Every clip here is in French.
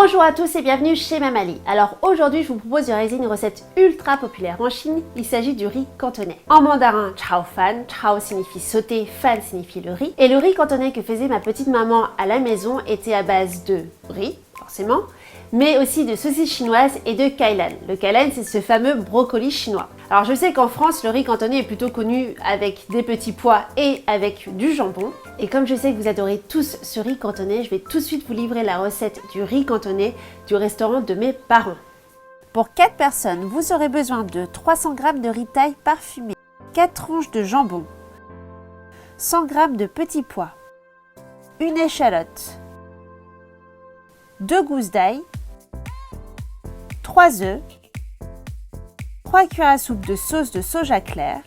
Bonjour à tous et bienvenue chez Mamali. Alors aujourd'hui je vous propose de réaliser une recette ultra populaire en Chine. Il s'agit du riz cantonais. En mandarin, chao fan, chao signifie sauter, fan signifie le riz. Et le riz cantonais que faisait ma petite maman à la maison était à base de riz, forcément, mais aussi de saucisses chinoises et de kailan. Le kailan, c'est ce fameux brocoli chinois. Alors je sais qu'en France, le riz cantonais est plutôt connu avec des petits pois et avec du jambon. Et comme je sais que vous adorez tous ce riz cantonais, je vais tout de suite vous livrer la recette du riz cantonais du restaurant de mes parents. Pour 4 personnes, vous aurez besoin de 300 g de riz thaï parfumé, 4 tranches de jambon, 100 g de petits pois, une échalote, 2 gousses d'ail, 3 œufs, 3 cuillères à soupe de sauce de soja clair,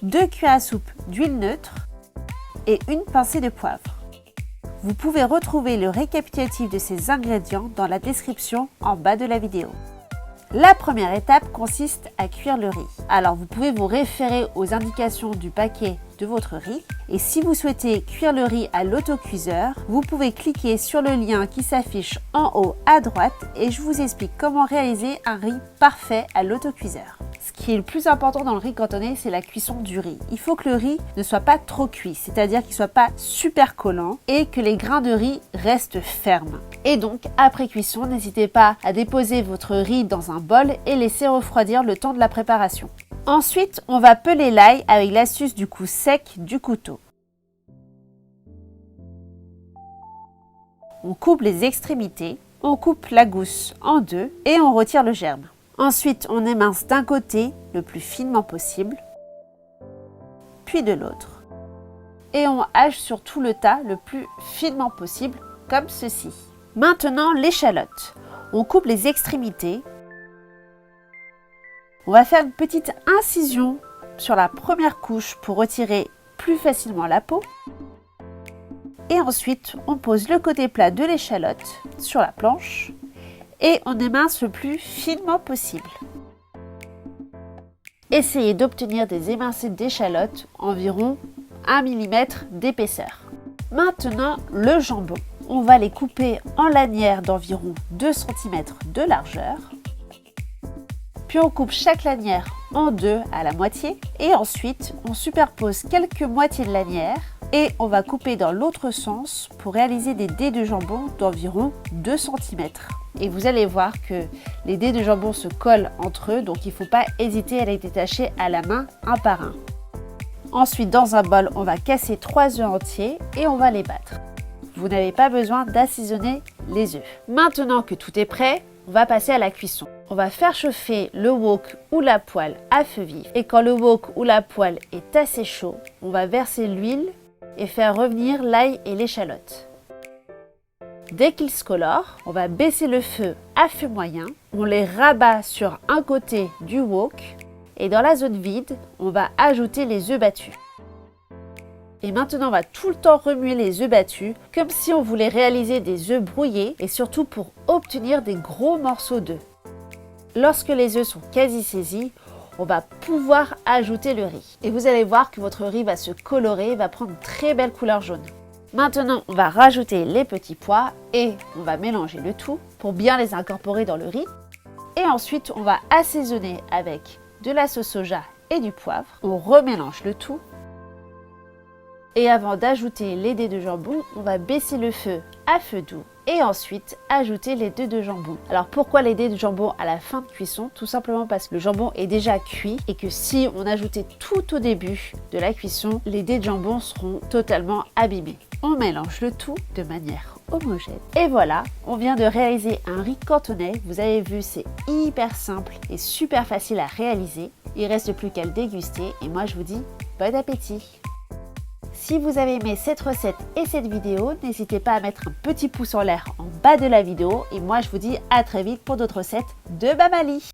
2 cuillères à soupe d'huile neutre et une pincée de poivre. Vous pouvez retrouver le récapitulatif de ces ingrédients dans la description en bas de la vidéo. La première étape consiste à cuire le riz. Alors vous pouvez vous référer aux indications du paquet de votre riz et si vous souhaitez cuire le riz à l'autocuiseur, vous pouvez cliquer sur le lien qui s'affiche en haut à droite et je vous explique comment réaliser un riz parfait à l'autocuiseur. Ce qui est le plus important dans le riz cantonais, c'est la cuisson du riz. Il faut que le riz ne soit pas trop cuit, c'est-à-dire qu'il ne soit pas super collant et que les grains de riz restent fermes. Et donc, après cuisson, n'hésitez pas à déposer votre riz dans un bol et laisser refroidir le temps de la préparation. Ensuite, on va peler l'ail avec l'astuce du coup sec du couteau. On coupe les extrémités, on coupe la gousse en deux et on retire le germe. Ensuite, on émince d'un côté le plus finement possible, puis de l'autre. Et on hache sur tout le tas le plus finement possible, comme ceci. Maintenant, l'échalote. On coupe les extrémités. On va faire une petite incision sur la première couche pour retirer plus facilement la peau. Et ensuite, on pose le côté plat de l'échalote sur la planche. Et on émince le plus finement possible. Essayez d'obtenir des émincés d'échalote environ 1 mm d'épaisseur. Maintenant, le jambon. On va les couper en lanières d'environ 2 cm de largeur. Puis on coupe chaque lanière en deux à la moitié. Et ensuite, on superpose quelques moitiés de lanières. Et on va couper dans l'autre sens pour réaliser des dés de jambon d'environ 2 cm. Et vous allez voir que les dés de jambon se collent entre eux, donc il ne faut pas hésiter à les détacher à la main un par un. Ensuite, dans un bol, on va casser 3 œufs entiers et on va les battre. Vous n'avez pas besoin d'assaisonner les œufs. Maintenant que tout est prêt, on va passer à la cuisson. On va faire chauffer le wok ou la poêle à feu vif. Et quand le wok ou la poêle est assez chaud, on va verser l'huile et faire revenir l'ail et l'échalote. Dès qu'ils se colorent, on va baisser le feu à feu moyen. On les rabat sur un côté du wok et dans la zone vide, on va ajouter les œufs battus. Et maintenant, on va tout le temps remuer les œufs battus comme si on voulait réaliser des œufs brouillés et surtout pour obtenir des gros morceaux d'œufs. Lorsque les œufs sont quasi saisis, on va pouvoir ajouter le riz. Et vous allez voir que votre riz va se colorer, va prendre une très belle couleur jaune. Maintenant, on va rajouter les petits pois et on va mélanger le tout pour bien les incorporer dans le riz. Et ensuite, on va assaisonner avec de la sauce soja et du poivre. On remélange le tout. Et avant d'ajouter les dés de jambon, on va baisser le feu à feu doux. Et ensuite, ajouter les dés de jambon. Alors pourquoi les dés de jambon à la fin de cuisson? Tout simplement parce que le jambon est déjà cuit et que si on ajoutait tout au début de la cuisson, les dés de jambon seront totalement abîmés. On mélange le tout de manière homogène. Et voilà, on vient de réaliser un riz cantonais. Vous avez vu, c'est hyper simple et super facile à réaliser. Il ne reste plus qu'à le déguster et moi je vous dis bon appétit! Si vous avez aimé cette recette et cette vidéo, n'hésitez pas à mettre un petit pouce en l'air en bas de la vidéo. Et moi, je vous dis à très vite pour d'autres recettes de Mamali.